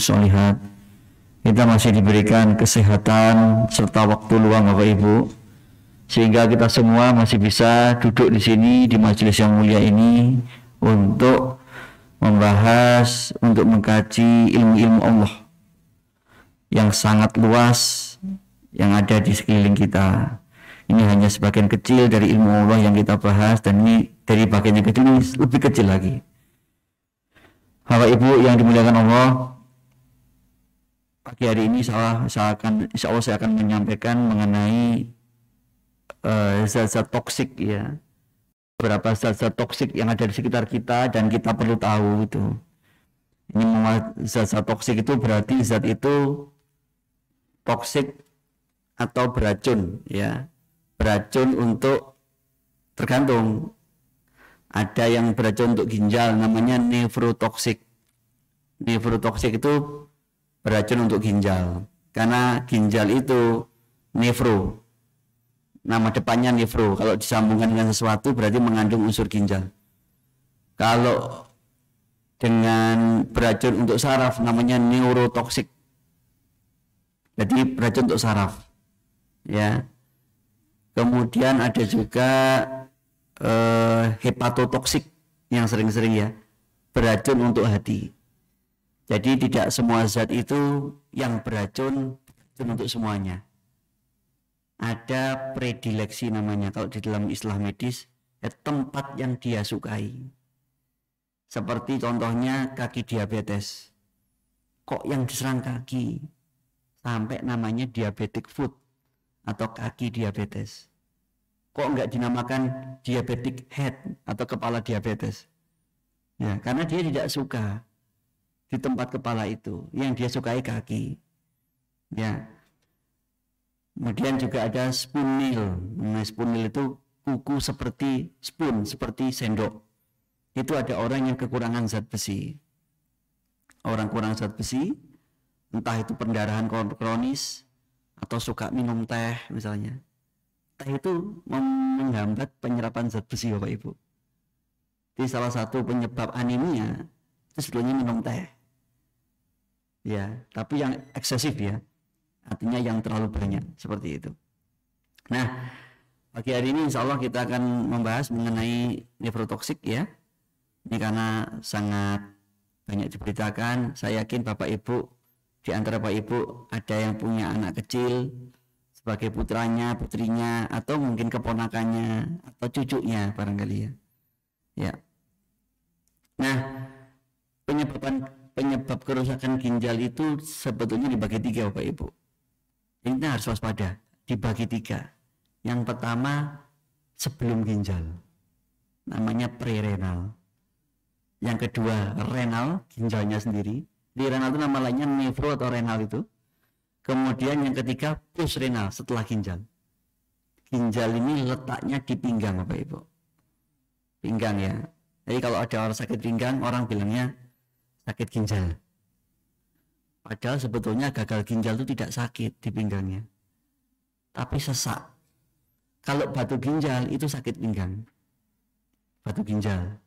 sholihat. Kita masih diberikan kesehatan serta waktu luang Bapak Ibu, sehingga kita semua masih bisa duduk di sini di majelis yang mulia ini untuk membahas, untuk mengkaji ilmu-ilmu Allah yang sangat luas yang ada di sekeliling kita. Ini hanya sebagian kecil dari ilmu Allah yang kita bahas, dan ini dari bagian yang kecil ini lebih kecil lagi. Bapak Ibu yang dimuliakan Allah, pagi hari ini insya Allah saya akan menyampaikan mengenai zat-zat toksik, ya, beberapa zat-zat toksik yang ada di sekitar kita dan kita perlu tahu itu. Ini zat-zat toksik itu berarti zat itu toksik atau beracun, ya, beracun untuk, tergantung. Ada yang beracun untuk ginjal, namanya nefrotoksik. Nefrotoksik itu beracun untuk ginjal, karena ginjal itu nefro, nama depannya nefro. Kalau disambungkan dengan sesuatu berarti mengandung unsur ginjal. Kalau dengan beracun untuk saraf namanya neurotoksik, jadi beracun untuk saraf, ya. Kemudian ada juga hepatotoksik yang sering-sering, ya, beracun untuk hati. Jadi tidak semua zat itu yang beracun untuk semuanya. Ada predileksi namanya kalau di dalam istilah medis, tempat yang dia sukai. Seperti contohnya kaki diabetes. Kok yang diserang kaki? Sampai namanya diabetic foot atau kaki diabetes. Kok enggak dinamakan diabetic head atau kepala diabetes? Ya, karena dia tidak suka di tempat kepala itu, yang dia sukai kaki, ya. Kemudian juga ada spoon meal. Nah, spoon meal itu kuku seperti spoon, seperti sendok. Itu ada orang yang kekurangan zat besi. Orang kurang zat besi, entah itu pendarahan kronis atau suka minum teh misalnya. Teh itu menghambat penyerapan zat besi, Bapak Ibu. Jadi salah satu penyebab anemia itu sebetulnya minum teh, ya, tapi yang eksesif, ya, artinya yang terlalu banyak, seperti itu. Nah, pagi hari ini insya Allah kita akan membahas mengenai nefrotoksik, ya. Ini karena sangat banyak diberitakan. Saya yakin Bapak Ibu, di antara Bapak Ibu ada yang punya anak kecil sebagai putranya, putrinya, atau mungkin keponakannya atau cucunya barangkali, ya. Ya. Nah, penyebab kerusakan ginjal itu sebetulnya dibagi tiga, Bapak Ibu. Ini harus waspada, dibagi tiga. Yang pertama sebelum ginjal, namanya prerenal. Yang kedua renal, ginjalnya sendiri. Di renal itu nama lainnya nefro atau renal itu. Kemudian yang ketiga postrenal, setelah ginjal. Ginjal ini letaknya di pinggang, Bapak Ibu. Pinggang, ya. Jadi kalau ada orang sakit pinggang, orang bilangnya sakit ginjal. Padahal sebetulnya gagal ginjal itu tidak sakit di pinggangnya, tapi sesak. Kalau batu ginjal itu sakit pinggang, batu ginjal.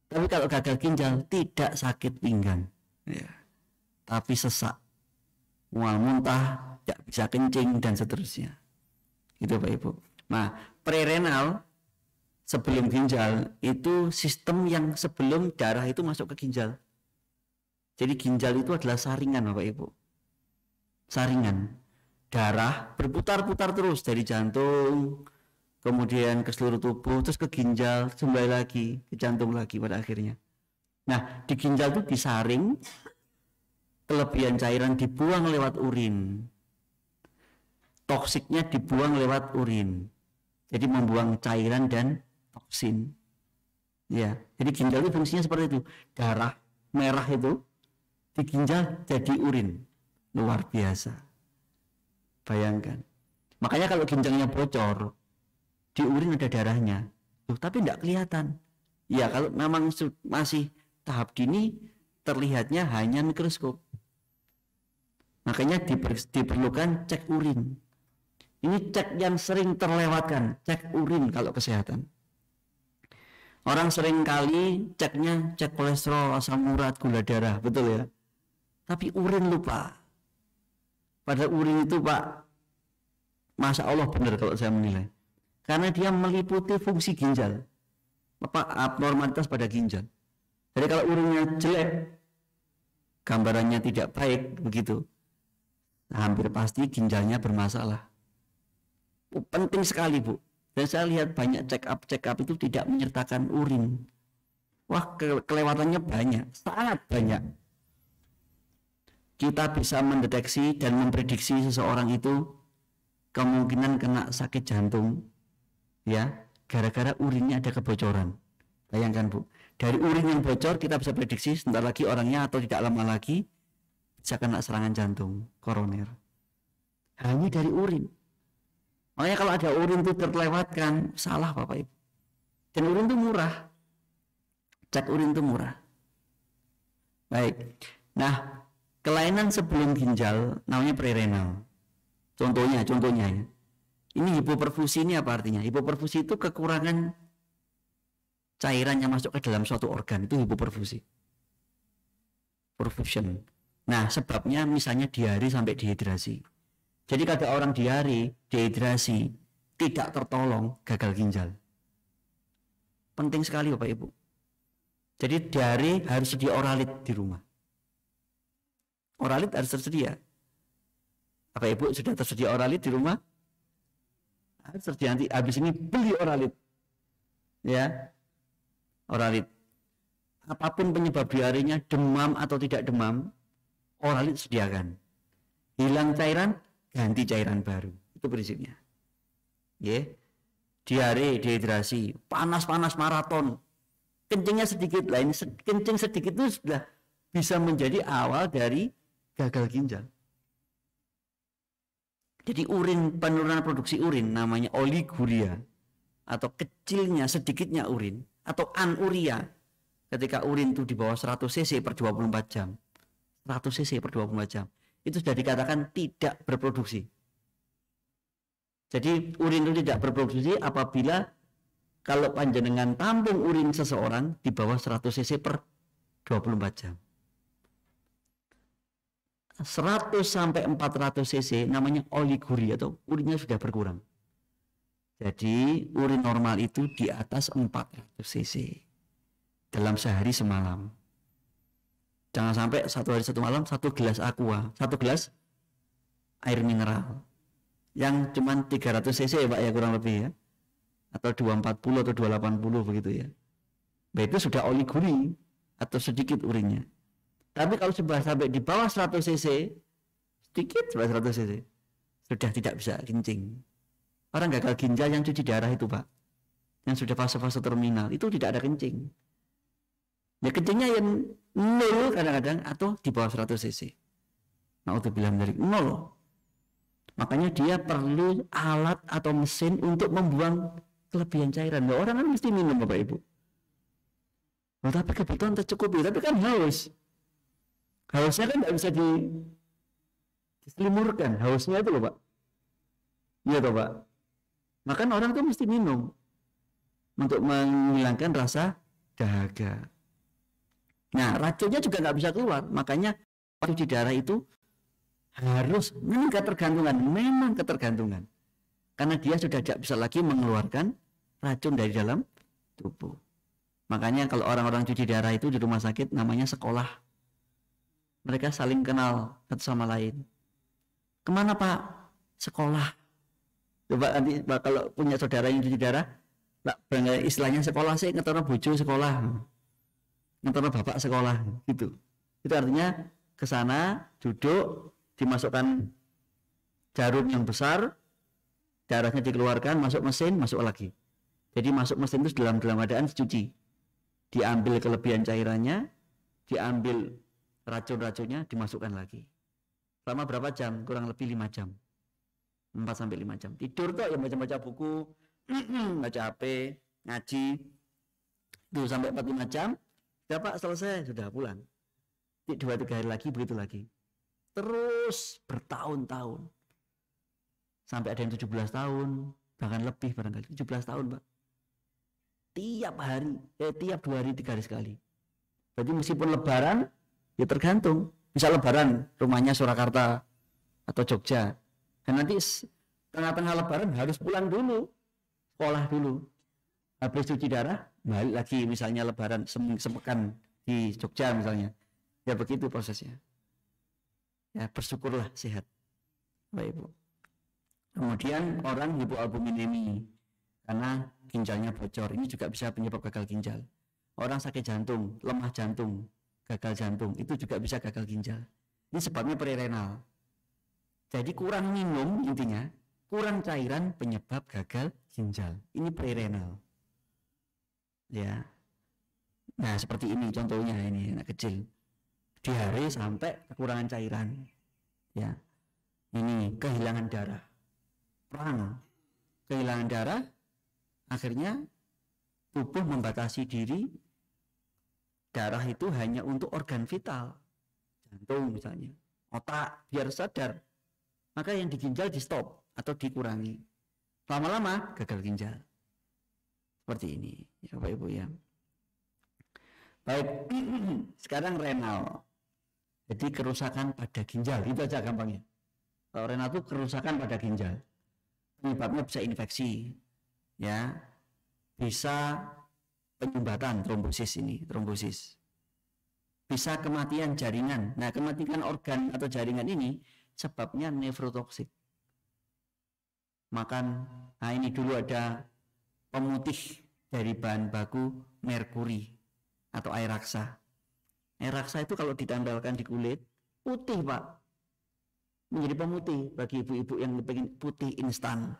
Tapi kalau gagal ginjal tidak sakit pinggang, ya, tapi sesak, mual muntah, tidak bisa kencing, dan seterusnya. Itu, Pak Ibu. Nah, prerenal sebelum ginjal itu sistem yang sebelum darah itu masuk ke ginjal. Jadi ginjal itu adalah saringan, Bapak Ibu. Saringan. Darah berputar-putar terus dari jantung, kemudian ke seluruh tubuh, terus ke ginjal, kembali lagi ke jantung lagi pada akhirnya. Nah, di ginjal itu disaring, kelebihan cairan dibuang lewat urin. Toksiknya dibuang lewat urin. Jadi membuang cairan dan toksin. Ya, jadi ginjal itu fungsinya seperti itu. Darah merah itu di ginjal jadi urin. Luar biasa. Bayangkan. Makanya kalau ginjalnya bocor, di urin ada darahnya. Tapi tidak kelihatan. Ya, kalau memang masih tahap dini, terlihatnya hanya mikroskop. Makanya diperlukan cek urin. Ini cek yang sering terlewatkan, cek urin kalau kesehatan. Orang sering kali ceknya cek kolesterol, asam urat, gula darah, betul, ya. Tapi urin lupa. Padahal urin itu Pak, Masya Allah benar kalau saya menilai. Karena dia meliputi fungsi ginjal. Abnormalitas pada ginjal. Jadi kalau urinnya jelek, gambarannya tidak baik begitu, hampir pasti ginjalnya bermasalah. Penting sekali Bu. Dan saya lihat banyak check up itu tidak menyertakan urin. Wah, kelewatannya banyak, sangat banyak. Kita bisa mendeteksi dan memprediksi seseorang itu kemungkinan kena sakit jantung, ya, gara-gara urinnya ada kebocoran. Bayangkan Bu, dari urin yang bocor kita bisa prediksi sebentar lagi orangnya atau tidak lama lagi bisa kena serangan jantung koroner. Hanya dari urin. Makanya kalau ada urin itu terlewatkan, salah Bapak Ibu. Dan urin itu murah. Cek urin itu murah. Baik. Nah, kelainan sebelum ginjal namanya prerenal. Contohnya ya. Ini hipoperfusi ini apa artinya? Hipoperfusi itu kekurangan cairan yang masuk ke dalam suatu organ, itu hipoperfusi. Perfusion. Nah, sebabnya misalnya diare sampai dehidrasi. Jadi kalau orang diare, dehidrasi, tidak tertolong, gagal ginjal. Penting sekali Bapak Ibu. Jadi diare harus sedia oralit di rumah. Oralit harus tersedia. Bapak Ibu sudah tersedia oralit di rumah? Harus tersedia, nanti habis ini beli oralit. Ya. Oralit. Apapun penyebab diarenya, demam atau tidak demam, oralit sediakan. Hilang cairan, ganti cairan baru. Itu prinsipnya. Ya. Diare, dehidrasi, panas-panas maraton. Kencingnya sedikit, lain kencing sedikit itu sudah bisa menjadi awal dari gagal ginjal. Jadi urin, penurunan produksi urin namanya oliguria atau kecilnya sedikitnya urin atau anuria. Ketika urin itu di bawah 100 cc per 24 jam. 100 cc per 24 jam. Itu sudah dikatakan tidak berproduksi. Jadi urin itu tidak berproduksi apabila kalau panjenengan tampung urin seseorang di bawah 100 cc per 24 jam. 100 sampai 400 cc namanya oliguria atau urinnya sudah berkurang. Jadi urin normal itu di atas 400 cc dalam sehari semalam. Jangan sampai satu hari satu malam 1 gelas aqua, 1 gelas air mineral yang cuma 300 cc ya Pak ya kurang lebih ya, atau 240 atau 280 begitu ya. Baik, itu sudah oliguri atau sedikit urinnya. Tapi kalau sudah sampai di bawah 100 cc, sedikit bawah 100 cc, sudah tidak bisa kencing. Orang gagal ginjal yang cuci darah itu Pak, yang sudah fase-fase terminal, itu tidak ada kencing. Ya kencingnya yang 0 kadang-kadang atau di bawah 100 cc. Na'udzubillah dari 0. Makanya dia perlu alat atau mesin untuk membuang kelebihan cairan. Nah, orang kan mesti minum Bapak Ibu. Oh, tapi kebutuhan tercukupi, tapi kan haus. Hausnya kan tidak bisa diselimurkan. Hausnya itu loh Pak. Iya toh Pak. Maka orang tuh mesti minum untuk menghilangkan rasa dahaga. Nah, racunnya juga nggak bisa keluar. Makanya cuci darah itu harus ketergantungan, memang ketergantungan. Karena dia sudah tidak bisa lagi mengeluarkan racun dari dalam tubuh. Makanya kalau orang-orang cuci darah itu di rumah sakit namanya sekolah. Mereka saling kenal satu sama lain. Kemana Pak? Sekolah. Coba nanti kalau punya saudara yang cuci darah, istilahnya sekolah sih, ngetono bojo sekolah, ngetono bapak sekolah, gitu. Itu artinya ke sana duduk, dimasukkan jarum yang besar, darahnya dikeluarkan, masuk mesin, masuk lagi. Jadi masuk mesin itu dalam keadaan dicuci, diambil kelebihan cairannya, diambil racun-racunnya, dimasukkan lagi. Selama berapa jam? Kurang lebih 5 jam. 4 sampai 5 jam. Tidur tuh ya baca-baca buku, baca HP, ngaji. Tuh sampai 4-5 jam. Sudah Pak selesai, sudah pulang. 2-3 hari lagi begitu lagi. Terus bertahun-tahun. Sampai ada yang 17 tahun, bahkan lebih barangkali 17 tahun, Pak. Tiap hari, tiap 2 hari 3 hari sekali. Berarti meskipun lebaran, ya tergantung. bisa lebaran rumahnya Surakarta atau Jogja, dan nanti tengah-tengah lebaran harus pulang dulu, sekolah dulu, habis cuci darah balik lagi, misalnya lebaran sepekan di Jogja misalnya, ya begitu prosesnya. Ya bersyukurlah sehat Bapak Ibu. Kemudian orang hipoalbuminemi karena ginjalnya bocor, ini juga bisa penyebab gagal ginjal. Orang sakit jantung, lemah jantung, gagal jantung, itu juga bisa gagal ginjal. Ini sebabnya prerenal. Jadi kurang minum, intinya kurang cairan penyebab gagal ginjal. Ini prerenal. Ya. Nah, seperti ini contohnya, ini anak kecil. Diare sampai kekurangan cairan. Ya. Ini kehilangan darah. Perang. Kehilangan darah, akhirnya tubuh membatasi diri. Darah itu hanya untuk organ vital, jantung misalnya, otak, biar sadar. Maka yang di ginjal di stop atau dikurangi. Lama-lama gagal ginjal. Seperti ini, ya Bapak Ibu ya. Baik, sekarang renal. Jadi kerusakan pada ginjal, itu aja gampangnya. Kalau renal itu kerusakan pada ginjal. Penyebabnya bisa infeksi, ya, bisa penyumbatan trombosis ini, trombosis. Bisa kematian jaringan. Nah, kematian organ atau jaringan ini sebabnya nefrotoksik. Nah ini dulu ada pemutih dari bahan baku merkuri atau air raksa. Air raksa itu kalau ditempelkan di kulit, putih Pak. Menjadi pemutih bagi ibu-ibu yang ingin putih instan.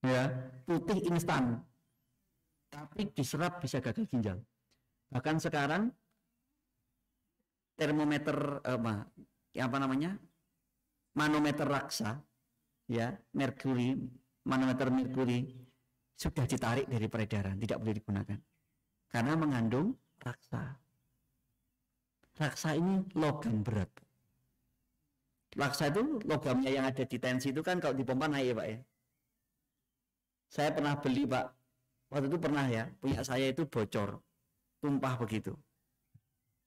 Ya, putih instan. Tapi diserap bisa gagal ginjal. Bahkan sekarang termometer manometer raksa, ya, manometer merkuri sudah ditarik dari peredaran, tidak boleh digunakan karena mengandung raksa. Raksa ini logam berat. Raksa itu logamnya yang ada di tensi itu kan kalau dipompa naik ya Pak ya. Saya pernah beli Pak. Waktu itu pernah ya, punya saya itu bocor, tumpah begitu,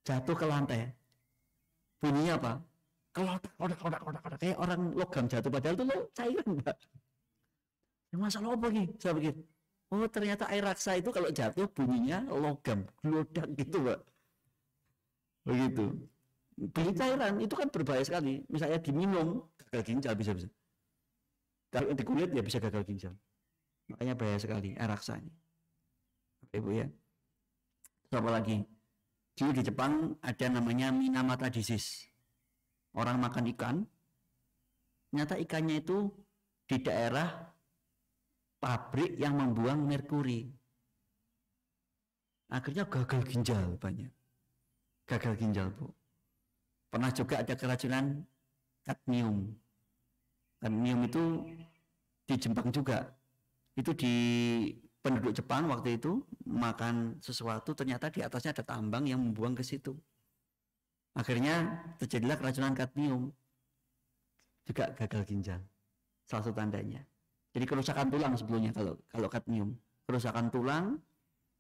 jatuh ke lantai. Bunyinya apa? Kodak, kayak orang logam jatuh, padahal itu cairan Pak. Yang masalah apa nih? Saya begitu. Oh ternyata air raksa itu kalau jatuh bunyinya logam, gelodak gitu Pak. Begitu. Beli cairan itu kan berbahaya sekali. Misalnya diminum gagal ginjal bisa. Kalau di kulit ya bisa gagal ginjal. Makanya bahaya sekali air raksa ini. Ibu ya. Apa lagi? Dulu di Jepang ada namanya Minamata disease. Orang makan ikan, ternyata ikannya itu di daerah pabrik yang membuang merkuri. Akhirnya gagal ginjal banyak. Gagal ginjal Bu. Pernah juga ada keracunan kadmium. Kadmium itu di Jepang juga. Itu di penduduk Jepang waktu itu makan sesuatu, ternyata di atasnya ada tambang yang membuang ke situ. Akhirnya terjadilah keracunan kadmium. Juga gagal ginjal. Salah satu tandanya. Jadi kerusakan tulang sebelumnya kalau kadmium. Kerusakan tulang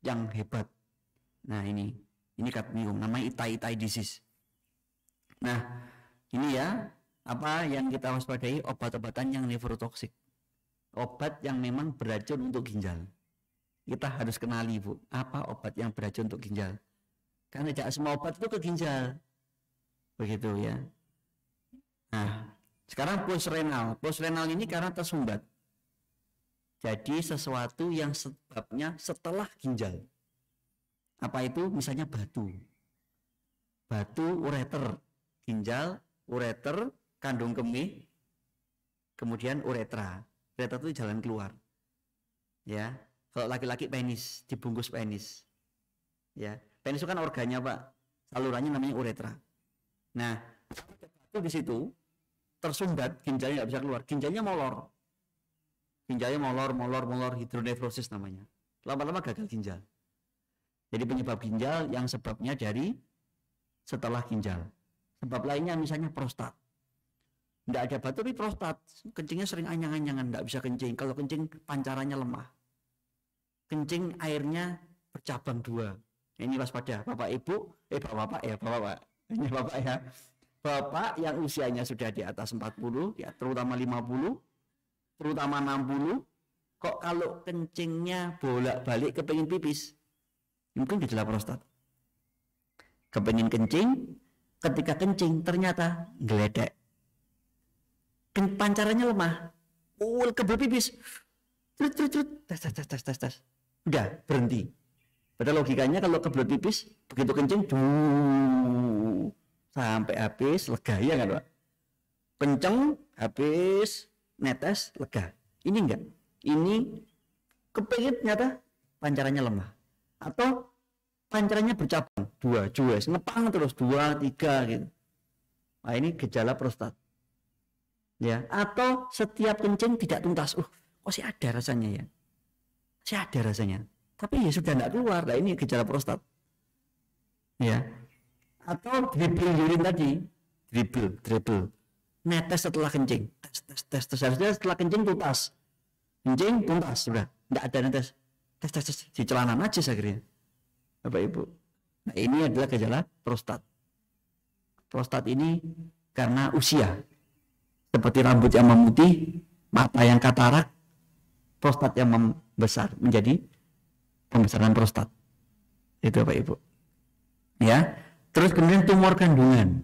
yang hebat. Nah ini kadmium, namanya itai disease. Nah ini ya apa yang kita waspadai, obat-obatan yang nefrotoksik. Obat yang memang beracun untuk ginjal. Kita harus kenali Bu, apa obat yang beracun untuk ginjal. Karena tidak semua obat itu ke ginjal. Begitu ya. Nah, sekarang postrenal. Postrenal ini karena tersumbat. Jadi sesuatu yang sebabnya setelah ginjal. Apa itu? Misalnya batu. Batu ureter, ginjal, ureter, kandung kemih, kemudian uretra. Uretra itu jalan keluar. Ya. Kalau laki-laki penis, dibungkus penis. Ya, penis itu kan organnya Pak. Salurannya namanya uretra. Nah, batu di situ tersumbat, ginjalnya nggak bisa keluar. Ginjalnya molor. Ginjalnya molor, hidronefrosis namanya. Lama-lama gagal ginjal. Jadi penyebab ginjal yang sebabnya dari setelah ginjal. Sebab lainnya misalnya prostat. Nggak ada batu tapi prostat. Kencingnya sering anyang-anyangan, nggak bisa kencing. Kalau kencing pancarannya lemah. Kencing airnya bercabang dua. Ini waspada Bapak Ibu, bapak-bapak ya, bapak-bapak. Ini bapak ya. bapak yang usianya sudah di atas 40, ya terutama 50, terutama 60, kok kalau kencingnya bolak-balik kepengin pipis, mungkin gejala prostat. Kepengin kencing, ketika kencing ternyata geledek, pancarannya lemah, kebel pipis, tes, udah berhenti. Padahal logikanya kalau kebelet pipis begitu kencing, sampai habis lega, ya kan Pak? Kenceng habis netes lega. Ini enggak, ini kepengin ternyata pancarannya lemah, atau pancarannya bercabang, 2 jues, ngepang terus 2, 3 gitu. Nah ini gejala prostat. Ya, atau setiap kencing tidak tuntas. Kok sih ada rasanya ya? Sih ada rasanya. Tapi ya sudah tidak keluar. Nah ini gejala prostat. Ya. Atau dribble urin tadi, dribble. Netes setelah kencing. Tes. Harusnya setelah kencing tuntas. Kencing tuntas sudah. Tidak ada netes. Tes di celana najis akhirnya. Bapak Ibu. Nah ini adalah gejala prostat. Prostat ini karena usia. Seperti rambut yang memutih, mata yang katarak, prostat yang membesar, menjadi pembesaran prostat. Itu Bapak Ibu. Ya. Terus kemudian tumor kandungan.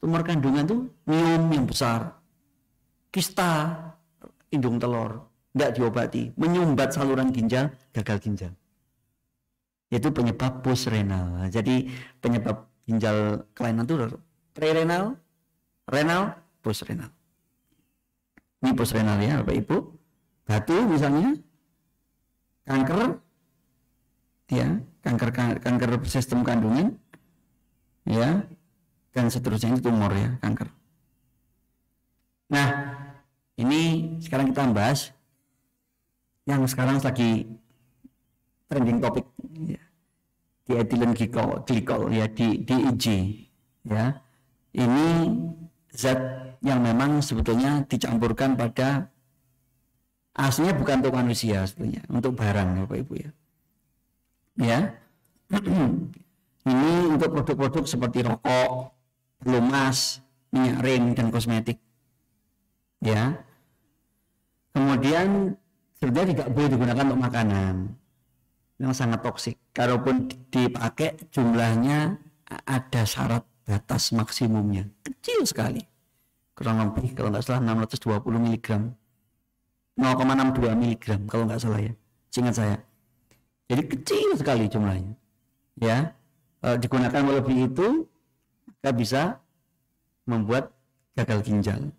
Tumor kandungan itu miom yang besar, kista indung telur, tidak diobati, menyumbat saluran ginjal, gagal ginjal. Itu penyebab postrenal. Jadi penyebab ginjal kelainan itu prerenal, renal, postrenal. Ini postrenal ya Bapak Ibu. Batu misalnya, kanker, ya kanker sistem kandungan, ya, dan seterusnya, itu tumor ya, kanker. Nah, ini sekarang kita bahas yang sekarang lagi trending topik, ya, di ethylene glycol ya, di IG, ya. Ini zat yang memang sebetulnya dicampurkan pada aslinya bukan untuk manusia, sebetulnya untuk barang Bapak Ibu ya. Ya. Ini untuk produk-produk seperti rokok, pelumas, minyak rem, dan kosmetik. Ya. Kemudian sebenarnya tidak boleh digunakan untuk makanan. Yang sangat toksik. Kalaupun dipakai jumlahnya ada syarat batas maksimumnya. Kecil sekali. Kurang lebih kalau nggak salah 620 mg. 0,62 mg kalau nggak salah ya. Seingat saya. Jadi kecil sekali jumlahnya. Ya. Digunakan melebihi itu maka bisa membuat gagal ginjal.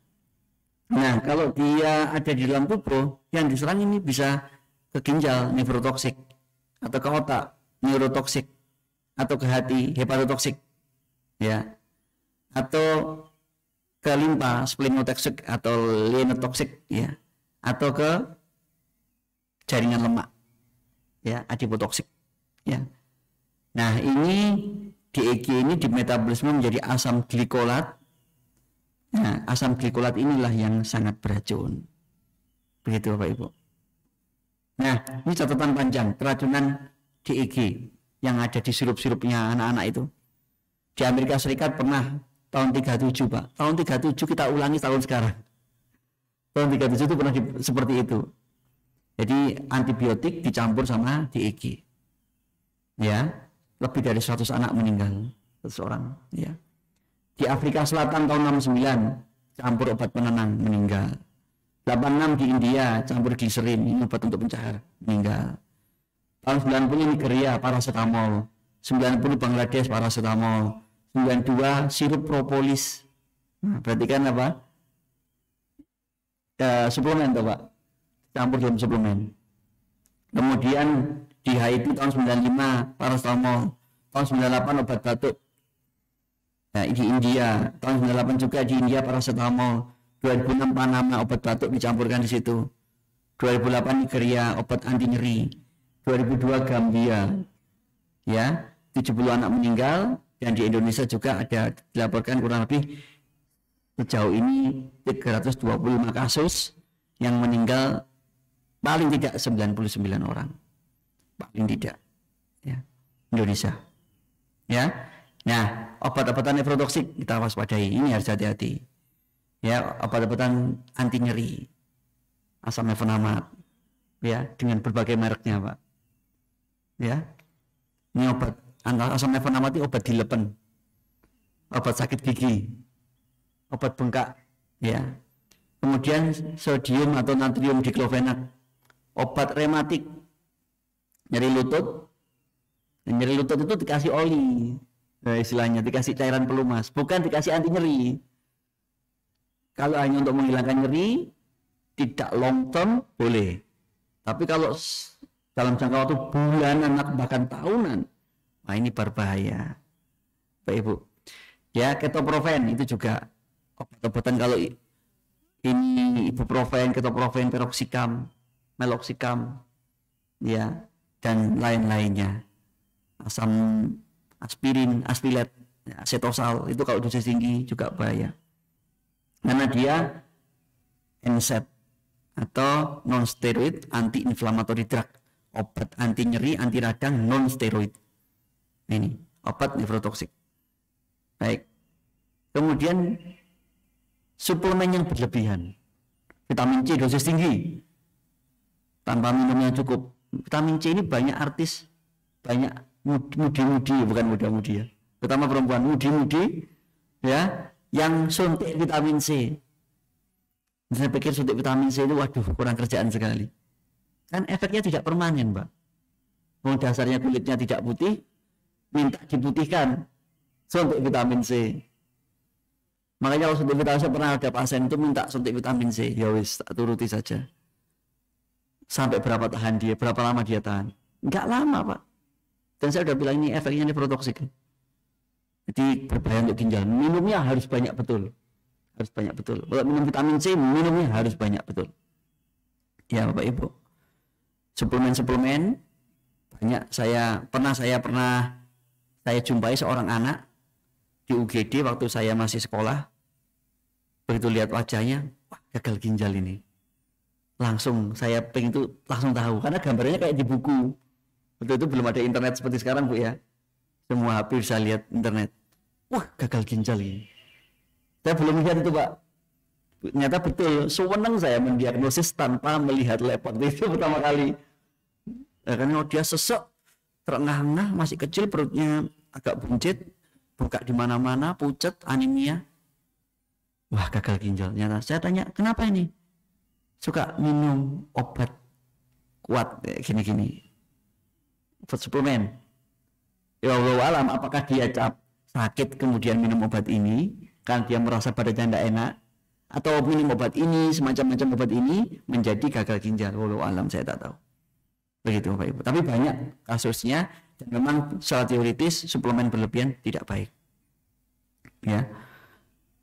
Nah kalau dia ada di dalam tubuh, yang diserang ini bisa ke ginjal, nefrotoksik, atau ke otak, neurotoksik, atau ke hati, hepatotoksik, ya, atau ke limpa, splenotoksik atau lienotoksik, ya, atau ke jaringan lemak, ya, adipotoksik, ya. Nah ini DEG ini di metabolisme menjadi asam glikolat. Nah asam glikolat inilah yang sangat beracun. Begitu Bapak Ibu. Nah ini catatan panjang keracunan DEG yang ada di sirup-sirupnya anak-anak itu. Di Amerika Serikat pernah tahun 37 Pak. Tahun 37 kita ulangi tahun sekarang. Tahun 37 itu pernah seperti itu. Jadi antibiotik dicampur sama DEG. Ya. Lebih dari 100 anak meninggal, 100 orang, ya. Di Afrika Selatan tahun 69 campur obat penenang meninggal. 86 di India campur gliserin, ini obat untuk pencahar, meninggal. Tahun 90 Nigeria paracetamol, 90 Bangladesh paracetamol, 92 sirup propolis. Nah, berarti kan apa? Suplemen toh Pak, campur dalam suplemen. Kemudian di Haiti tahun 95 paracetamol, tahun 98 obat batuk. Nah, di India tahun 98 juga di India paracetamol. 2006 Panama obat batuk dicampurkan di situ. 2008 Nigeria obat anti nyeri. 2002 Gambia, ya, 70 anak meninggal. Dan di Indonesia juga ada dilaporkan kurang lebih sejauh ini 325 kasus yang meninggal, paling tidak 99 orang. Paling tidak, ya, Indonesia, ya. Nah, obat-obatan nefrotoksik kita waspadai, ini harus hati-hati. Ya, obat-obatan anti nyeri, asam efenamat, ya, dengan berbagai mereknya, Pak. Ya, ini obat asam efenamat itu obat dilepen, obat sakit gigi, obat bengkak, ya. Kemudian sodium atau natrium diklofenak, obat rematik, nyeri lutut. Nyeri lutut itu dikasih oli. Nah, istilahnya dikasih cairan pelumas, bukan dikasih anti nyeri. Kalau hanya untuk menghilangkan nyeri, tidak long term boleh. Tapi kalau dalam jangka waktu bulanan bahkan tahunan, nah ini berbahaya, Pak Ibu. Ya, ketoprofen itu juga obat-obatan. Kalau ini ibuprofen, ketoprofen, peroxicam, meloxicam, ya, dan lain-lainnya. Asam aspirin, aspilet, asetosal itu kalau dosis tinggi juga bahaya. Karena dia NSAID atau non steroid anti inflammatory drug, obat anti nyeri, anti radang non steroid. Ini obat nefrotoksik. Baik. Kemudian suplemen yang berlebihan. Vitamin C dosis tinggi tanpa minumnya cukup. Vitamin C ini banyak artis, banyak mudi-mudi, bukan muda-mudi ya, terutama perempuan mudi-mudi ya, yang suntik vitamin C. Saya pikir suntik vitamin C itu waduh kurang kerjaan sekali, kan efeknya tidak permanen, Mbak. Dasarnya kulitnya tidak putih, minta diputihkan, suntik vitamin C. Makanya kalau suntik vitamin C, pernah ada pasien itu minta suntik vitamin C, ya wis tak turuti saja. Sampai berapa lama dia tahan? Enggak lama, Pak. Dan saya udah bilang ini efeknya nefrotoksik. Jadi berbahaya untuk ginjal. Minumnya harus banyak betul. Harus banyak betul. Kalau minum vitamin C, minumnya harus banyak betul. Ya, Bapak Ibu. Suplemen-suplemen banyak. Saya pernah jumpai seorang anak di UGD waktu saya masih sekolah. Begitu lihat wajahnya, wah, gagal ginjal ini. Langsung saya pengen itu langsung tahu karena gambarnya kayak di buku. Waktu itu belum ada internet seperti sekarang, Bu, ya. Semua HP bisa lihat internet. Wah, gagal ginjal ini. Saya belum lihat itu, Pak. Ternyata betul, sewenang saya mendiagnosis tanpa melihat laptop itu pertama kali. Karena dia sesek, terengah-engah, masih kecil, perutnya agak buncit, buka di mana-mana, pucat, anemia. Wah, gagal ginjal. Ternyata saya tanya, kenapa ini? Suka minum obat kuat kayak gini-gini. Obat suplemen. Ya Allah alam, apakah dia sakit kemudian minum obat ini kan dia merasa badannya tidak enak, atau minum obat ini semacam-macam obat ini menjadi gagal ginjal. Allah alam, saya tak tahu. Begitu, Bapak Ibu. Tapi banyak kasusnya dan memang secara teoritis suplemen berlebihan tidak baik. Ya.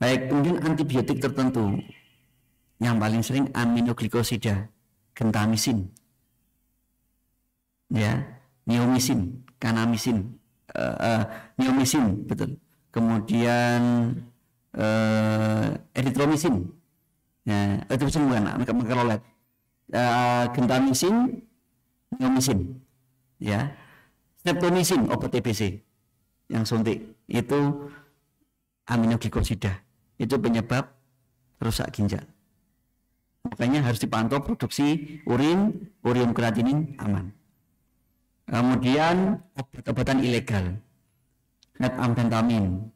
Baik, kemudian antibiotik tertentu yang paling sering aminoglikosida, gentamisin. Ya. Neomisin, kanamisin, neomisin, betul. Kemudian eritromisin, ya, eritromisin bukan, makrolet, gentamisin, neomisin, ya, streptomisin, obat TBC, yang suntik itu aminoglikosida, itu penyebab rusak ginjal. Makanya harus dipantau produksi urium kreatinin aman. Kemudian obat-obatan ilegal, metamfetamin,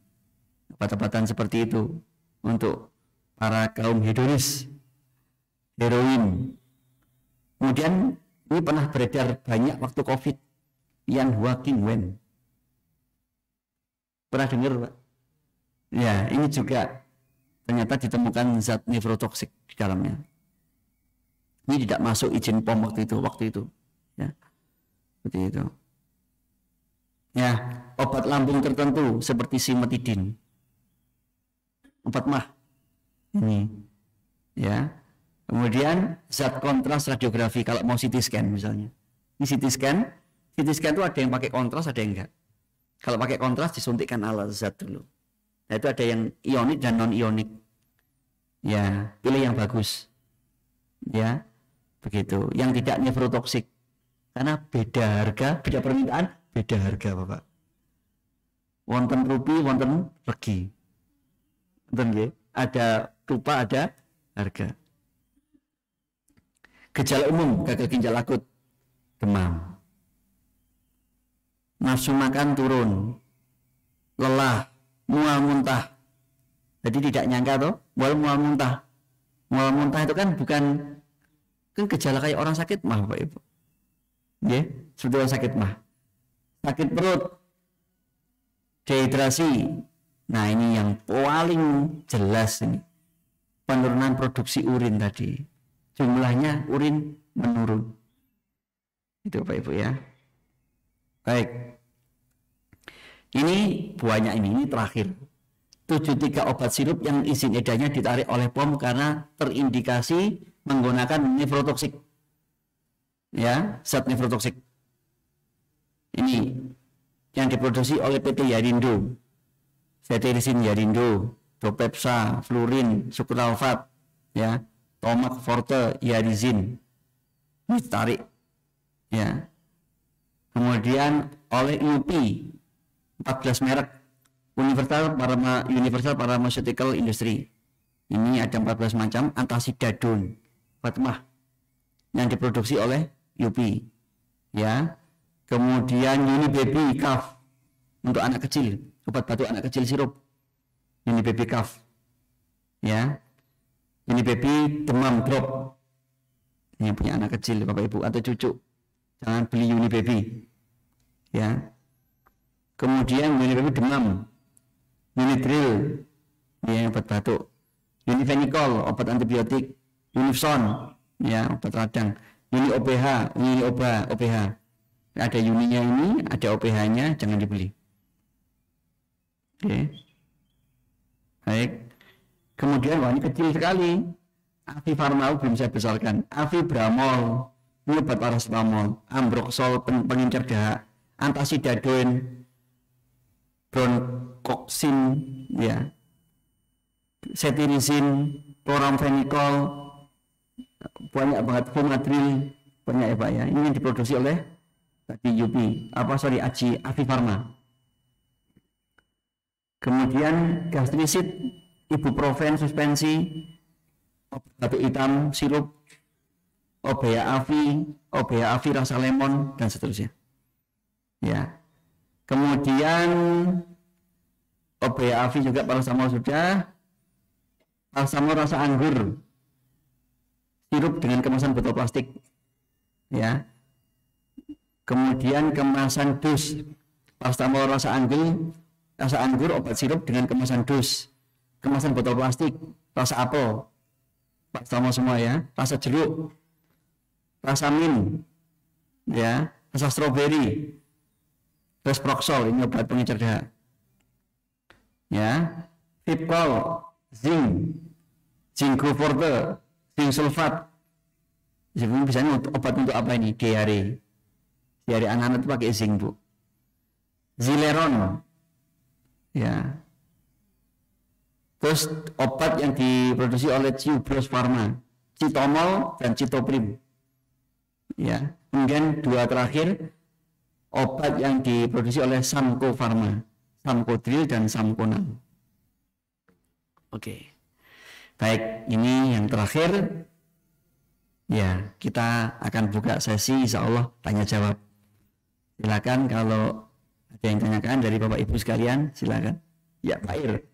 obat-obatan seperti itu untuk para kaum hedonis, heroin. Kemudian ini pernah beredar banyak waktu COVID, Ian Hwang Wen. Pernah dengar, Pak? Ya, ini juga ternyata ditemukan zat nefrotoksik di dalamnya. Ini tidak masuk izin POM waktu itu, ya. Seperti itu. Ya, obat lambung tertentu seperti simetidin, obat mah ini, ya. Kemudian zat kontras radiografi kalau mau CT scan misalnya. Ini CT scan itu ada yang pakai kontras, ada yang enggak. Kalau pakai kontras disuntikkan alat zat dulu. Nah, itu ada yang ionik dan non ionik. Ya, pilih yang bagus. Ya, begitu. Yang tidak nefrotoksik. Karena beda harga, beda permintaan, beda harga, Bapak. wonten rupi, wonten regi. Wonten nggih, ada rupa, ada harga. Gejala umum gagal ginjal akut, demam, nafsu makan turun, lelah, mual muntah. Jadi tidak nyangka toh, mual muntah. Mual muntah itu kan bukan kan gejala kayak orang sakit mah, Bapak Ibu. Ya, seperti orang sakit mah. Sakit perut, dehidrasi. Nah, ini yang paling jelas ini. Penurunan produksi urin tadi. Jumlahnya urin menurun. Itu Bapak Ibu ya. Baik. Ini buahnya ini terakhir. 73 obat sirup yang izin edarnya ditarik oleh POM karena terindikasi menggunakan nefrotoksik. Ya, zat nefrotoksik. Ini yang diproduksi oleh PT Yarindo. Cetirizin Yarindo, Dopepsa, Flurin, Sucralfate, ya, Tomac Forte, Yarizin. Ini ditarik. Ya. Kemudian oleh UP 14 merek Universal Pharmaceutical Industry. Ini ada 14 macam antasidadon, Fatmah, yang diproduksi oleh UP. Ya. Kemudian Unibaby Cough untuk anak kecil, obat batuk anak kecil sirup. Unibaby Cough. Ya. Unibaby demam drop. Ini punya anak kecil Bapak Ibu atau cucu. Jangan beli Unibaby. Ya. Kemudian Unibaby demam. Unidril, ya, obat batuk. Unifenicol, obat antibiotik. Unifson, ya, obat radang. Uni OPH, OPH. Ada uninya ini, ada OPH-nya, jangan dibeli. Oke. Baik. Kemudian wah ini kecil sekali. Afifarmau belum saya besarkan. Afibramol, ini obat paracetamol. Ambroxol, pengincar dahak. Antasidadon, bronkoxin, ya, cetirizin, chloramphenicol, banyak banget, Fumadril, banyak ya Pak ya. Ini yang diproduksi oleh tadi AJI Afifarma. Kemudian gastrisit, ibuprofen suspensi, obat batuk hitam sirup, Obea Avi rasa lemon dan seterusnya. Ya. Kemudian Obea Avi juga paracetamol sudah. Paracetamol rasa anggur. Sirup dengan kemasan botol plastik. Ya. Kemudian kemasan dus. Paracetamol rasa anggur obat sirup dengan kemasan dus. Kemasan botol plastik, rasa apel. Paracetamol semua ya. Rasa jeruk. Rasa mint. Ya, rasa stroberi. Resproxol, ini obat pengencer dahak. Ya, Vipcol, zinc forte, zinc sulfat. Jadi misalnya obat untuk apa ini? Diare anak-anak itu pakai zinc, Bu. Zileron. Ya. Terus obat yang diproduksi oleh Ciubros Pharma, Citomol dan Citoprim. Ya. Kemudian dua terakhir obat yang diproduksi oleh Samco Pharma, Samcodril dan Samconal. Oke. Baik, ini yang terakhir. Ya, kita akan buka sesi insya Allah tanya jawab. Silakan kalau ada yang tanyakan dari Bapak Ibu sekalian, silakan. Ya, Pak Ir.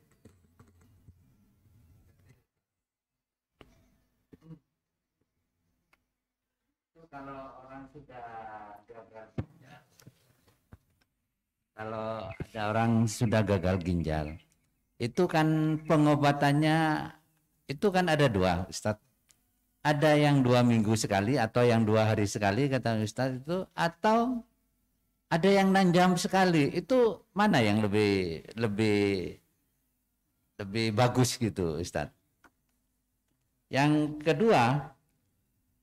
Kalau orang sudah Kalau ada orang sudah gagal ginjal, itu kan pengobatannya itu kan ada dua, Ustadz. Ada yang 2 minggu sekali atau yang 2 hari sekali kata Ustadz itu, atau ada yang nanjam sekali. Itu mana yang lebih bagus gitu, Ustadz? Yang kedua,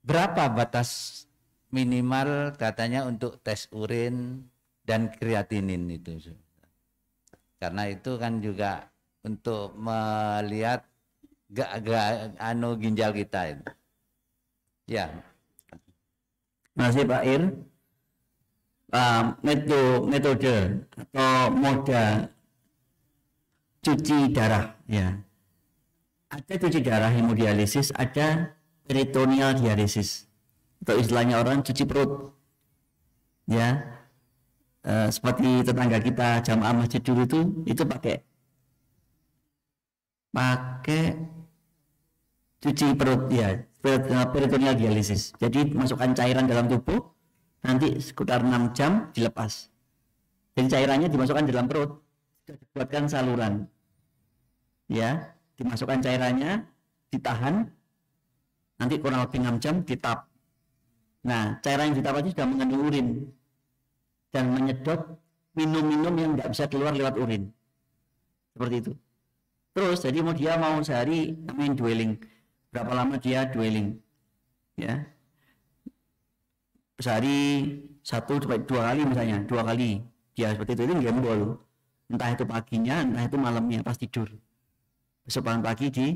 berapa batas minimal katanya untuk tes urin dan kreatinin itu, karena itu kan juga untuk melihat ginjal kita itu. Ya. Masih Pak Ir, metode atau moda cuci darah, ya. Ada cuci darah hemodialisis, ada peritoneal dialisis. Atau istilahnya orang cuci perut. Ya. Seperti tetangga kita jamaah masjid dulu itu pakai cuci perut, ya, peritoneal dialisis. Jadi masukkan cairan dalam tubuh, nanti sekitar 6 jam dilepas. Jadi cairannya dimasukkan dalam perut, dibuatkan saluran, ya, dimasukkan cairannya, ditahan, nanti kurang lebih 6 jam ditap. Nah, cairan yang ditap itu sudah mengandung urin dan menyedot minum-minum yang nggak bisa keluar lewat urin, seperti itu. Terus jadi dia mau sehari main dwelling, berapa lama dia dwelling, ya, sehari 1-2 kali misalnya, 2 kali dia seperti itu gembol, entah itu paginya entah itu malamnya pas tidur, besok pagi di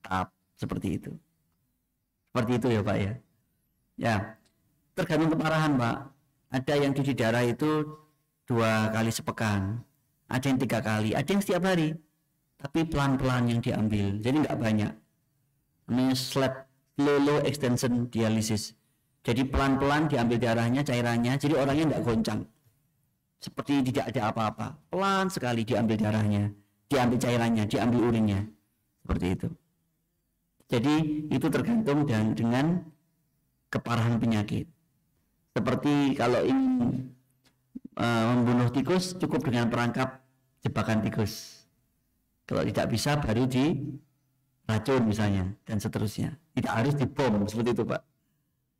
tap, seperti itu ya Pak, ya tergantung keparahan Pak. Ada yang cuci darah itu 2 kali sepekan, ada yang 3 kali, ada yang setiap hari, tapi pelan-pelan yang diambil, jadi nggak banyak, namanya slow extension dialisis. Jadi pelan-pelan diambil darahnya, cairannya, jadi orangnya nggak goncang, seperti tidak ada apa-apa, pelan sekali diambil darahnya, diambil cairannya, diambil urinnya, seperti itu. Jadi itu tergantung dengan keparahan penyakit. Seperti kalau ingin membunuh tikus, cukup dengan perangkap jebakan tikus. Kalau tidak bisa baru diracun misalnya, dan seterusnya. Tidak harus dibom, seperti itu Pak.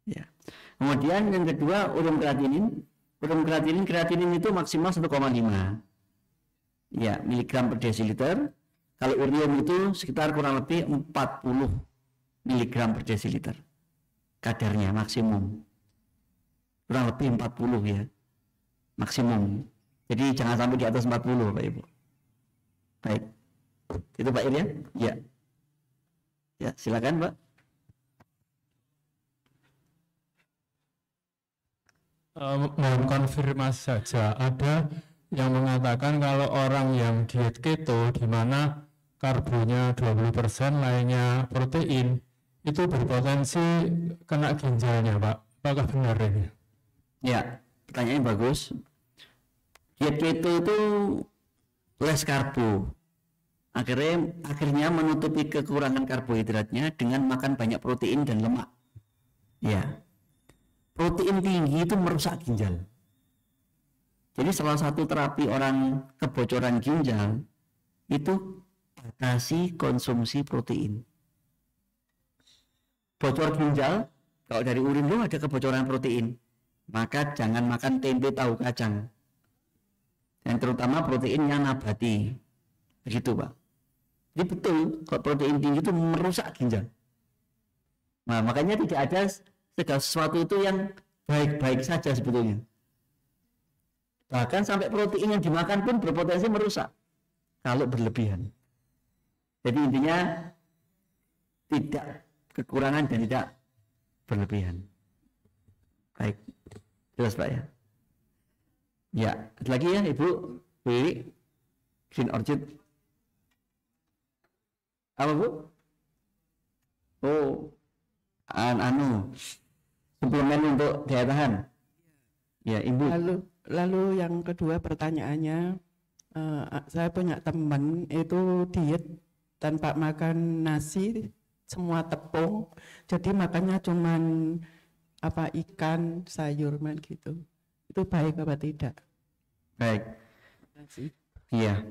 Ya. Kemudian yang kedua, urum kreatinin itu maksimal 1,5 ya, miligram per desiliter. Kalau urium itu sekitar kurang lebih 40 miligram per desiliter kadarnya maksimum, kurang lebih 40 ya maksimum. Jadi jangan sampai di atas 40 Pak Ibu. Baik, itu Pak Ir, ya. Ya silakan Pak. Mohon konfirmasi saja, ada yang mengatakan kalau orang yang diet keto di mana karbonya 20%, lainnya protein, itu berpotensi kena ginjalnya Pak. Apakah benar ini? Ya, pertanyaannya bagus. Diet keto itu less karbo. Akhirnya menutupi kekurangan karbohidratnya dengan makan banyak protein dan lemak. Ya. Protein tinggi itu merusak ginjal. Jadi salah satu terapi orang kebocoran ginjal itu batasi konsumsi protein. Bocor ginjal, kalau dari urin lo ada kebocoran protein, maka jangan makan tempe tahu kacang. Dan terutama proteinnya nabati. Begitu Pak. Jadi betul, kalau protein tinggi itu merusak ginjal. Nah, makanya tidak ada segala sesuatu itu yang baik-baik saja sebetulnya. Bahkan sampai protein yang dimakan pun berpotensi merusak kalau berlebihan. Jadi intinya tidak kekurangan dan tidak berlebihan. Baik, jelas Pak ya. Ya, ada lagi ya Ibu Wiwi, Green Orchid. Apa Bu? Oh, suplemen untuk daya tahan. Ya Ibu. Lalu yang kedua pertanyaannya, saya punya teman itu diet tanpa makan nasi, semua tepung, jadi makannya cuman ikan, sayur gitu. Itu baik apa tidak? Baik. Iya.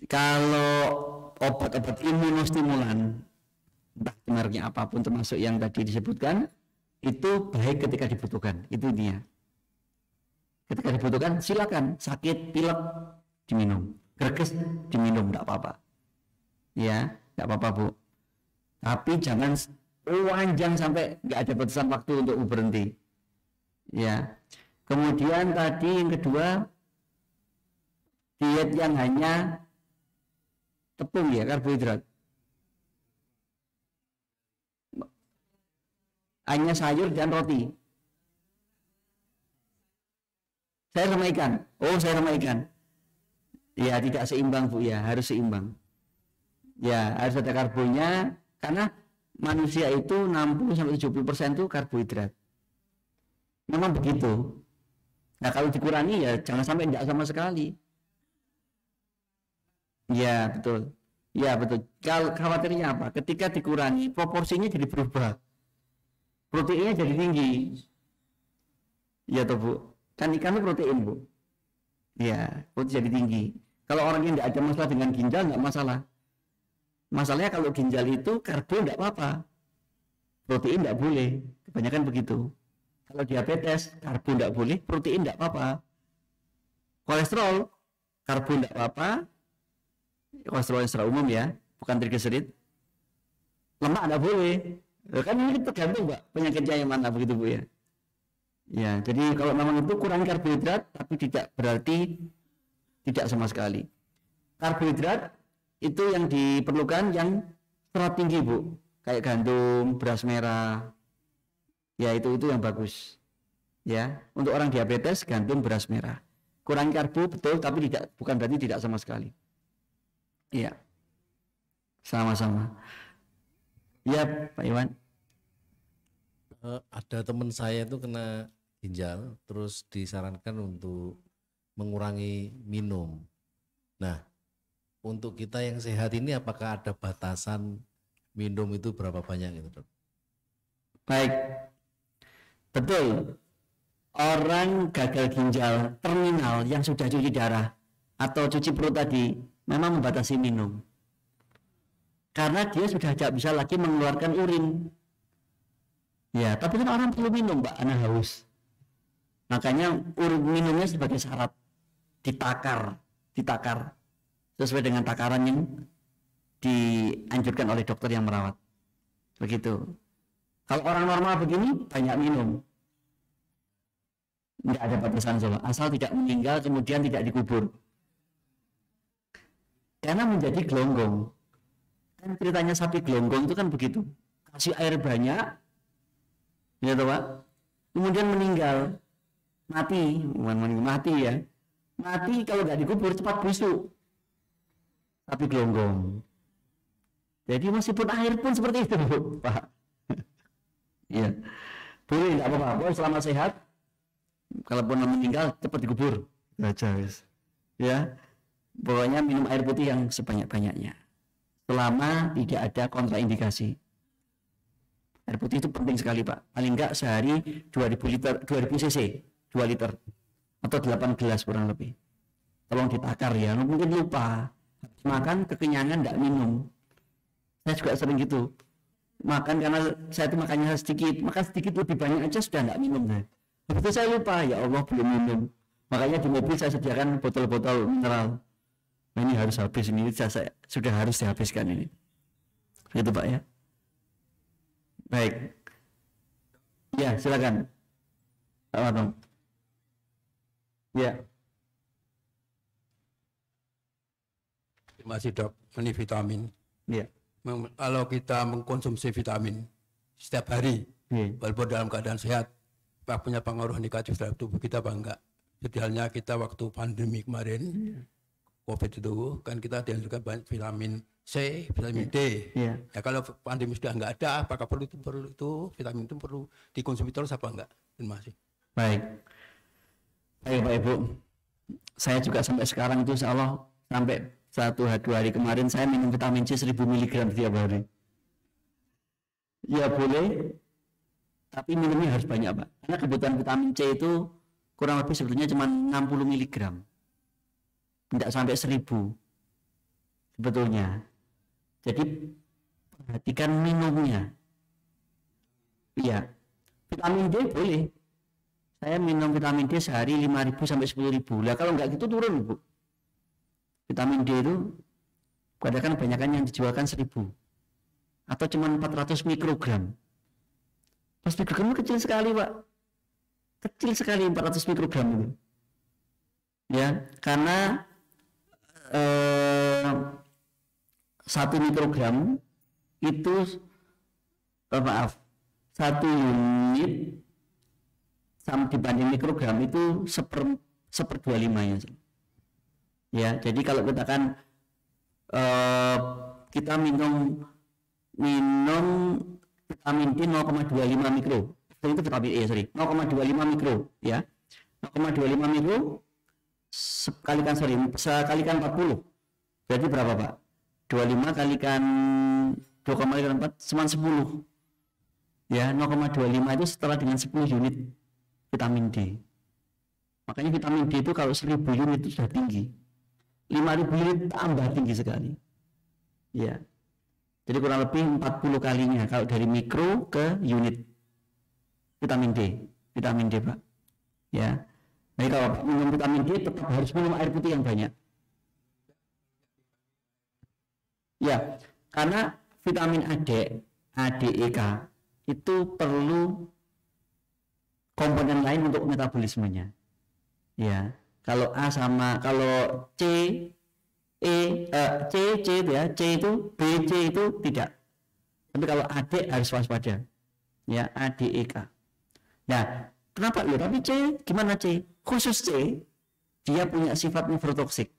Kalau obat-obat imunostimulan, entah mereknya apapun termasuk yang tadi disebutkan, itu baik ketika dibutuhkan. Itu dia. Ketika dibutuhkan silakan, sakit pilek diminum, greges diminum, tidak apa-apa. Ya, tidak apa-apa Bu. Tapi jangan panjang sampai nggak ada batasan waktu untuk berhenti. Ya. Kemudian tadi yang kedua, diet yang hanya tepung ya, karbohidrat. Hanya sayur dan roti. Saya sama ikan. Oh, saya sama ikan. Ya tidak seimbang Bu ya, harus seimbang. Ya harus ada karbonnya karena manusia itu 60-70% itu karbohidrat. Memang begitu. Nah kalau dikurangi ya jangan sampai tidak sama sekali. Ya betul. Ya betul. Kalau khawatirnya apa? Ketika dikurangi proporsinya jadi berubah. Proteinnya jadi tinggi. Ya toh Bu. Kan ikan itu protein Bu. Ya, protein jadi tinggi. Kalau orang yang tidak ada masalah dengan ginjal nggak masalah. Masalahnya kalau ginjal itu karbo nggak apa-apa. Protein nggak boleh. Kebanyakan begitu. Kalau diabetes, karbo nggak boleh, protein nggak apa-apa. Kolesterol, karbo nggak apa-apa. Kolesterol yang secara umum ya, bukan trigliserid. Lemak nggak boleh. Kan ini tergantung Pak, penyakitnya yang mana begitu Bu ya. Ya, jadi kalau memang itu kurang karbohidrat, tapi tidak berarti tidak sama sekali. Karbohidrat itu yang diperlukan yang serat tinggi Bu, kayak gandum, beras merah. Ya itu yang bagus. Ya, untuk orang diabetes gandum, beras merah. Kurang karbo betul, tapi bukan berarti tidak sama sekali. Iya, sama-sama. Ya Pak Iwan. Ada teman saya itu kena ginjal, terus disarankan untuk mengurangi minum. Nah, untuk kita yang sehat ini apakah ada batasan minum itu berapa banyak gitu, Dok? Baik, betul. Orang gagal ginjal terminal yang sudah cuci darah atau cuci perut tadi memang membatasi minum. Karena dia sudah tidak bisa lagi mengeluarkan urin. Ya, tapi kan orang perlu minum, Mbak, karena haus. Makanya urin minumnya sebagai syarat ditakar sesuai dengan takaran yang dianjurkan oleh dokter yang merawat. Begitu. Kalau orang normal begini banyak minum. Tidak ada batasan soal, asal tidak meninggal kemudian tidak dikubur. Karena menjadi gelonggong. Kan ceritanya sapi gelonggong itu kan begitu. Kasih air banyak, ya toh Pak. Kemudian meninggal, mati ya. Mati kalau nggak dikubur cepat busuk. Sapi gelonggong. Jadi meskipun air pun seperti itu, Pak. Iya. Boleh nggak apa-apa, selama sehat. Kalaupun meninggal cepat dikubur. Baca wis. Ya. Pokoknya minum air putih yang sebanyak-banyaknya. Selama tidak ada kontraindikasi. Air putih itu penting sekali Pak. Paling enggak sehari 2000 cc, 2 liter atau 8 gelas kurang lebih. Tolong ditakar ya. Mungkin lupa. Makan kekenyangan enggak minum. Saya juga sering gitu. Makan karena saya itu makannya sedikit, makan sedikit lebih banyak aja sudah enggak minum. Habis itu saya lupa, ya Allah belum minum. Makanya di mobil saya sediakan botol-botol mineral. Nah, ini harus habis, ini saya sudah harus dihabiskan ini. Begitu Pak ya. Baik. Ya, silakan. Pak Marno. Ya. Terima kasih Dok, ini vitamin. Ya. Kalau kita mengkonsumsi vitamin setiap hari, walaupun dalam keadaan sehat, apa punya pengaruh negatif terhadap tubuh kita apa enggak? Jadi halnya kita waktu pandemi kemarin, COVID itu kan kita dianjurkan banyak vitamin C, vitamin D. Ya kalau pandemi sudah enggak ada, apakah perlu itu vitamin itu perlu dikonsumsi terus apa enggak? Terima kasih. Baik. Baik Pak Ibu. Saya juga sampai sekarang itu insya Allah sampai 1-2 hari kemarin saya minum vitamin C 1000 mg setiap hari. Ya boleh, tapi minumnya harus banyak Pak. Karena kebutuhan vitamin C itu kurang lebih sebetulnya cuma 60 mg. Tidak sampai 1000 sebetulnya. Jadi perhatikan minumnya. Iya. Vitamin D boleh. Saya minum vitamin D sehari 5.000 sampai 10.000. Lah kalau enggak gitu turun Bu. Vitamin D itu kadang-kadang kebanyakan yang dijualkan 1000 atau cuma 400 mikrogram. Pas mikrogram itu kecil sekali Pak. Kecil sekali 400 mikrogram itu. Ya, karena 1 mikrogram itu maaf 1 unit sama dibanding mikrogram itu 1/25 ya. Ya, jadi kalau kita kan kita minum vitamin D 0,25 mikro. Itu vitamin E, 0,25 mikro ya. 0,25 mikro sekalikan 40. Berarti berapa, Pak? 25 kalikan 2,4 sama 10. Ya, 0,25 itu setara dengan 10 unit vitamin D. Makanya vitamin D itu kalau 1000 unit itu sudah tinggi. 5000 unit tambah tinggi sekali. Ya. Jadi kurang lebih 40 kalinya kalau dari mikro ke unit vitamin D. Vitamin D, Pak. Ya. Jadi kalau minum vitamin D tetap harus minum air putih yang banyak. Ya, karena vitamin ADEK itu perlu komponen lain untuk metabolismenya. Ya, kalau A sama kalau C itu ya, C itu B, C itu tidak. Tapi kalau AD harus waspada. Ya, ADEK. Nah, kenapa loh? Tapi C gimana C? Khusus C, dia punya sifat nefrotoksik.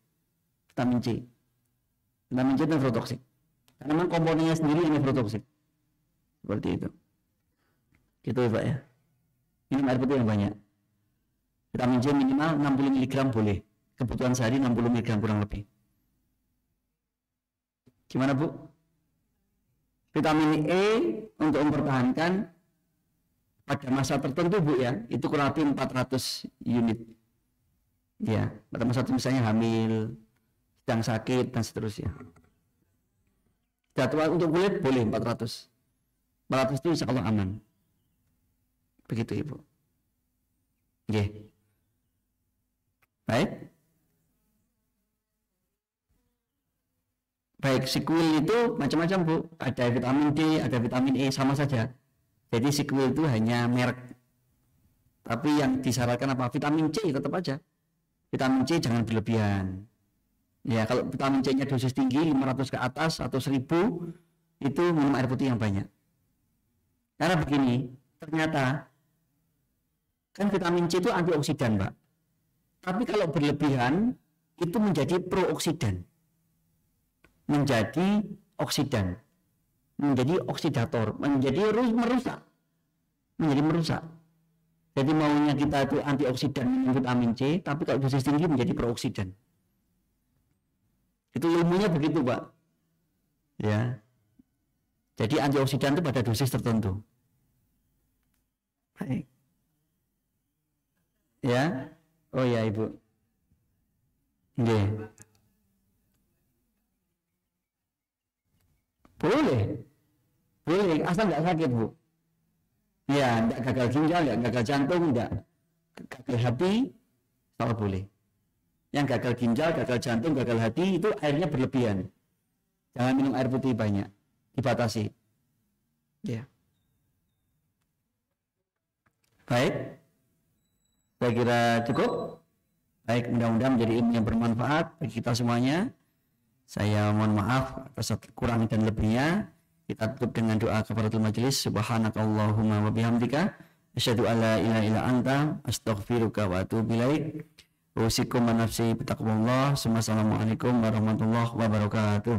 Vitamin C. Vitamin C itu nefrotoksik. Karena memang komponennya sendiri yang nefrotoksik. Seperti itu. Gitu ya, Pak ya. Minum air putih yang banyak. Vitamin C minimal 60 mg boleh. Kebutuhan sehari 60 mg kurang lebih. Gimana, Bu? Vitamin E untuk mempertahankan pada masa tertentu, Bu ya, itu kurang lebih 400 unit. Ya, pada masa tertentu misalnya hamil, sedang sakit dan seterusnya. Jadwal untuk kulit boleh 400. 400 itu insya Allah aman. Begitu, Ibu. Oke. Baik, sequel itu macam-macam, Bu. Ada vitamin D, ada vitamin E, sama saja. Jadi sequel itu hanya merek. Tapi yang disarankan apa? Vitamin C tetap aja. Vitamin C jangan berlebihan. Ya, kalau vitamin C-nya dosis tinggi 500 ke atas atau 1000 itu minum air putih yang banyak. Karena begini, ternyata kan vitamin C itu antioksidan, Pak. Tapi kalau berlebihan itu menjadi prooksidan. Menjadi oksidan. Menjadi oksidator, menjadi merusak. Menjadi merusak. Jadi maunya kita itu antioksidan minum vitamin C, tapi kalau dosis tinggi menjadi prooksidan. Itu ilmunya begitu, Pak. Ya. Jadi antioksidan itu pada dosis tertentu. Baik. Ya. Oh ya, Ibu. Nggih. Boleh. Boleh, asal nggak sakit, Bu. Ya, nggak gagal ginjal, nggak gagal jantung, nggak gagal hati, kalau boleh. Yang gagal ginjal, gagal jantung, gagal hati itu airnya berlebihan. Jangan minum air putih banyak, dibatasi. Ya. Baik. Saya kira cukup. Baik, mudah-mudahan menjadi ilmu yang bermanfaat bagi kita semuanya. Saya mohon maaf atas kurang dan lebihnya. Kita tutup dengan doa kafaratul majelis. Subhanakallahumma wa bihamdika asyhadu an la ilaha illa anta astaghfiruka wa atubu ilaik. Usikum wa nafsi bitaqwallah. Assalamualaikum warahmatullahi wabarakatuh.